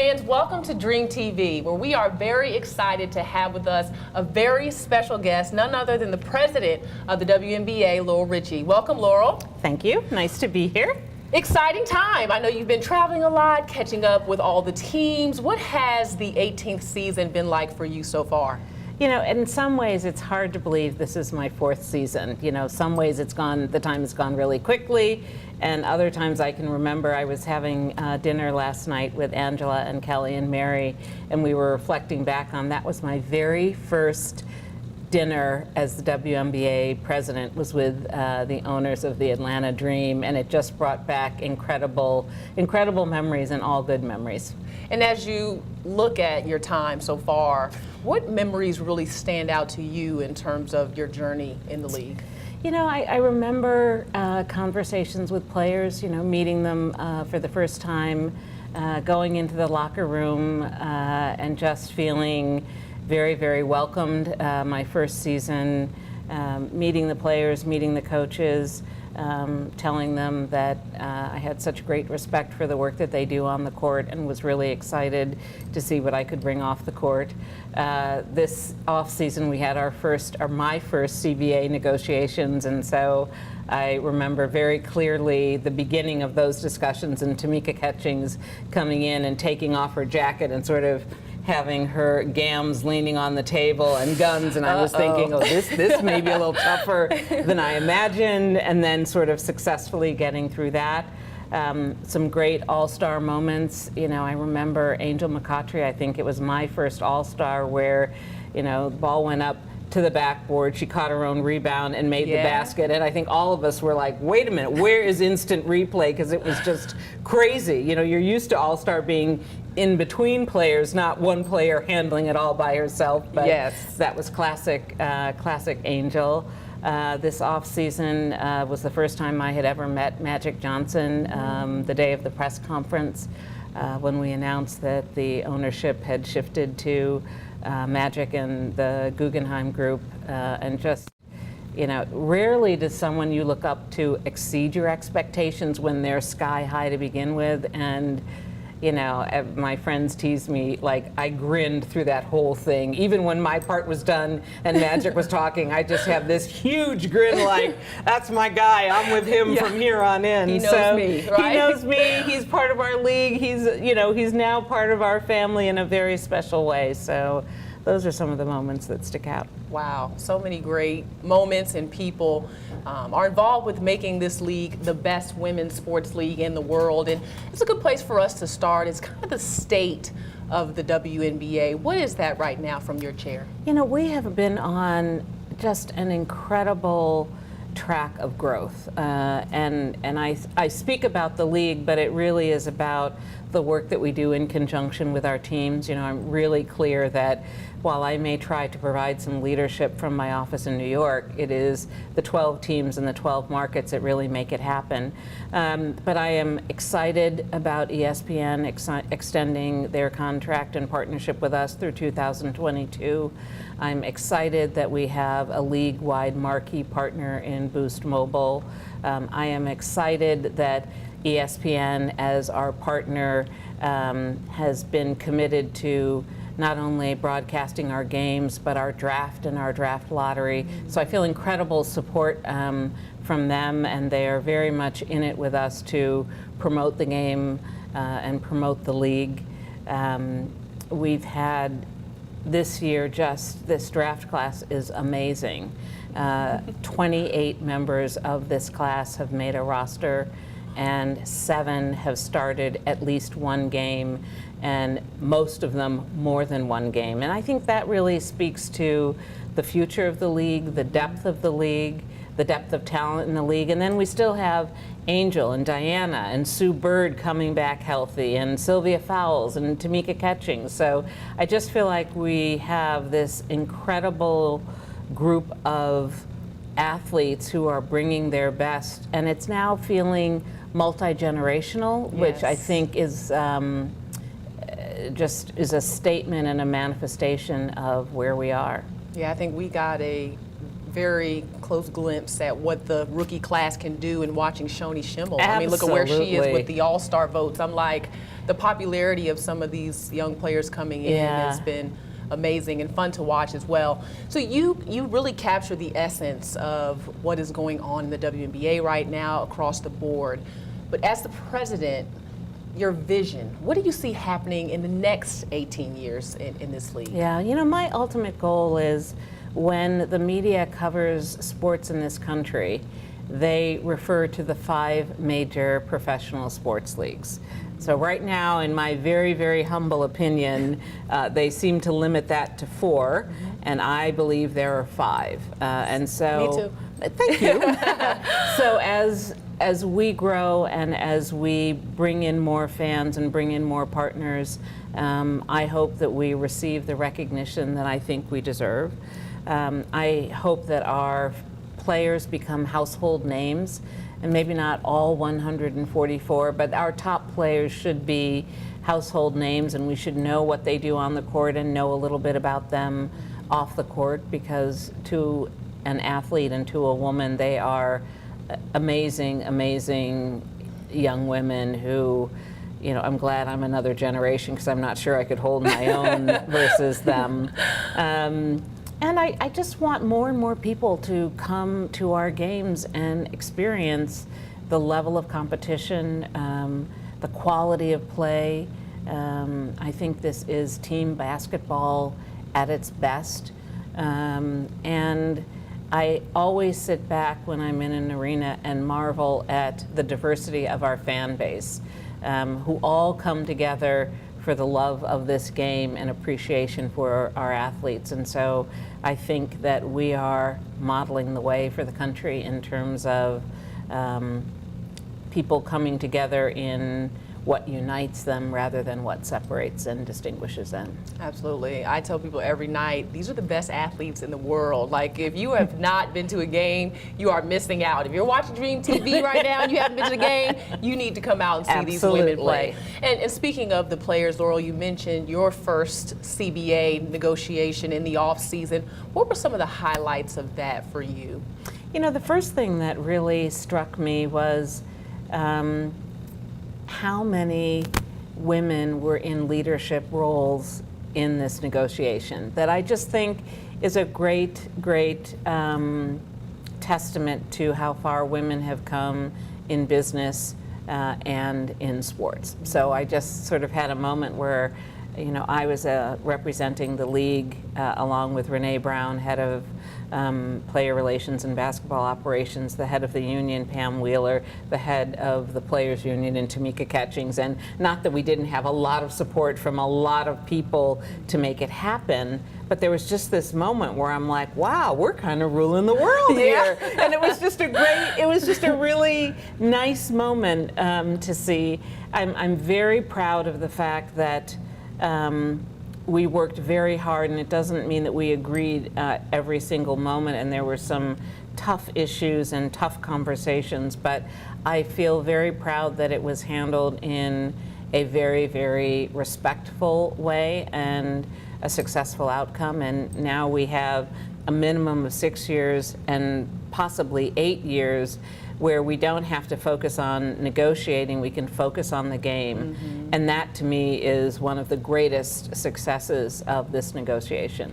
Fans, welcome to Dream TV, where we are very excited to have with us a very special guest, none other than the president of the WNBA, Laurel Richie. Welcome, Laurel. Thank you. Nice to be here. Exciting time. I know you've been traveling a lot, catching up with all the teams. What has the 18th season been like for you so far? You know, in some ways, it's hard to believe this is my fourth season. You know, some ways the time has gone really quickly, and other times I can remember I was having dinner last night with Angela and Kelly and Mary, and we were reflecting back on that was my very first dinner as the WNBA president, was with the owners of the Atlanta Dream, and it just brought back incredible memories, and all good memories. And as you look at your time so far, what memories really stand out to you in terms of your journey in the league? You know, I remember conversations with players, you know, meeting them for the first time, going into the locker room and just feeling very, very welcomed. My first season, meeting the players, meeting the coaches, telling them that I had such great respect for the work that they do on the court, and was really excited to see what I could bring off the court. This off season, we had my first CBA negotiations, and so I remember very clearly the beginning of those discussions, and Tamika Catchings coming in and taking off her jacket and sort of having her gams leaning on the table and guns, and I was thinking, oh, this may be a little tougher than I imagined, and then sort of successfully getting through that. Some great all-star moments. You know, I remember Angel McCoughtry, I think it was my first all-star, where, you know, the ball went up to the backboard, she caught her own rebound and made the basket, and I think all of us were like, wait a minute, where is instant replay? Because it was just crazy. You know, you're used to all-star being in between players, not one player handling it all by herself, but that was classic Angel. This off season was the first time I had ever met Magic Johnson, the day of the press conference, when we announced that the ownership had shifted to Magic and the Guggenheim Group, and just, you know, rarely does someone you look up to exceed your expectations when they're sky high to begin with. And, you know, my friends tease me, like, I grinned through that whole thing. Even when my part was done and Magic was talking, I just have this huge grin, like, that's my guy, I'm with him from here on in. He knows me, right? He knows me, he's part of our league, he's, you know, he's now part of our family in a very special way. So those are some of the moments that stick out. Wow, so many great moments, and people are involved with making this league the best women's sports league in the world. And it's a good place for us to start. It's kind of the state of the WNBA. What is that right now from your chair? You know, we have been on just an incredible track of growth. And I speak about the league, but it really is about the work that we do in conjunction with our teams. You know, I'm really clear that while I may try to provide some leadership from my office in New York, it is the 12 teams and the 12 markets that really make it happen. But I am excited about ESPN extending their contract and partnership with us through 2022. I'm excited that we have a league-wide marquee partner in Boost Mobile. I am excited that ESPN, as our partner, has been committed to not only broadcasting our games, but our draft and our draft lottery. So I feel incredible support from them, and they are very much in it with us to promote the game and promote the league. We've had this year, just this draft class is amazing. 28 members of this class have made a roster, and 7 have started at least one game, and most of them more than one game. And I think that really speaks to the future of the league, the depth of the league, the depth of talent in the league. And then we still have Angel and Diana and Sue Bird coming back healthy, and Sylvia Fowles and Tamika Catchings. So I just feel like we have this incredible group of athletes who are bringing their best, and it's now feeling multi-generational, which I think is just is a statement and a manifestation of where we are. Yeah, I think we got a very close glimpse at what the rookie class can do in watching Shoni Schimmel. I mean, look at where she is with the All-Star votes. I'm like, the popularity of some of these young players coming in has been amazing and fun to watch as well. So you really capture the essence of what is going on in the WNBA right now across the board. But as the president, your vision, what do you see happening in the next 18 years in this league? Yeah, you know, my ultimate goal is when the media covers sports in this country, they refer to the 5 major professional sports leagues. So right now, in my very, very humble opinion, they seem to limit that to 4, and I believe there are 5. And so, me too. Thank you. So as we grow and as we bring in more fans and bring in more partners, I hope that we receive the recognition that I think we deserve. I hope that our players become household names, and maybe not all 144, but our top players should be household names, and we should know what they do on the court and know a little bit about them off the court, because to an athlete and to a woman, they are amazing, amazing young women who, you know, I'm glad I'm another generation because I'm not sure I could hold my own versus them. And I just want more and more people to come to our games and experience the level of competition, the quality of play. I think this is team basketball at its best. And I always sit back when I'm in an arena and marvel at the diversity of our fan base, who all come together for the love of this game and appreciation for our athletes. And so I think that we are modeling the way for the country in terms of people coming together in what unites them rather than what separates and distinguishes them. Absolutely. I tell people every night, these are the best athletes in the world. Like, if you have not been to a game, you are missing out. If you're watching Dream TV right now and you haven't been to a game, you need to come out and see these women play. And speaking of the players, Laurel, you mentioned your first CBA negotiation in the off season. What were some of the highlights of that for you? You know, the first thing that really struck me was how many women were in leadership roles in this negotiation, that I just think is a great, great testament to how far women have come in business and in sports. So I just sort of had a moment where, you know, I was representing the league along with Renee Brown, head of player relations and basketball operations, the head of the union, Pam Wheeler, the head of the players union, and Tamika Catchings. And not that we didn't have a lot of support from a lot of people to make it happen, but there was just this moment where I'm like, wow, we're kind of ruling the world here. And it was just a really nice moment to see. I'm very proud of the fact that we worked very hard, and it doesn't mean that we agreed every single moment, and there were some tough issues and tough conversations, but I feel very proud that it was handled in a very, very respectful way and a successful outcome. And now we have a minimum of 6 years and possibly 8 years where we don't have to focus on negotiating, we can focus on the game. And that, to me, is one of the greatest successes of this negotiation.